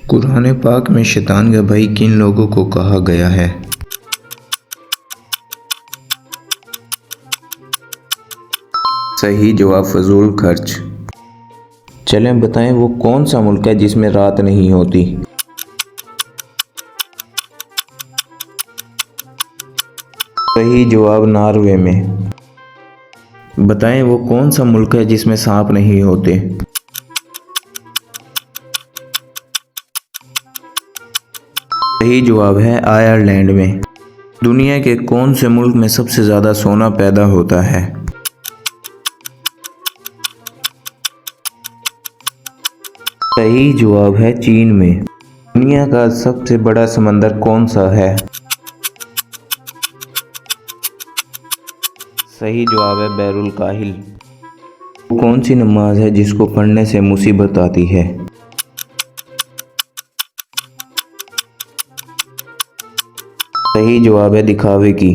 कुरान पाक में शैतान का भाई किन लोगों को कहा गया है? सही जवाब फजूल खर्च। चलें बताएं वो कौन सा मुल्क है जिसमें रात नहीं होती? सही जवाब नॉर्वे में। बताएं वो कौन सा मुल्क है जिसमें सांप नहीं होते? सही जवाब है आयरलैंड में। दुनिया के कौन से मुल्क में सबसे ज़्यादा सोना पैदा होता है? सही जवाब है चीन में। दुनिया का सबसे बड़ा समंदर कौन सा है? सही जवाब है बैरुल काहिल। कौन सी नमाज है जिसको पढ़ने से मुसीबत आती है? सही जवाब है दिखावे की।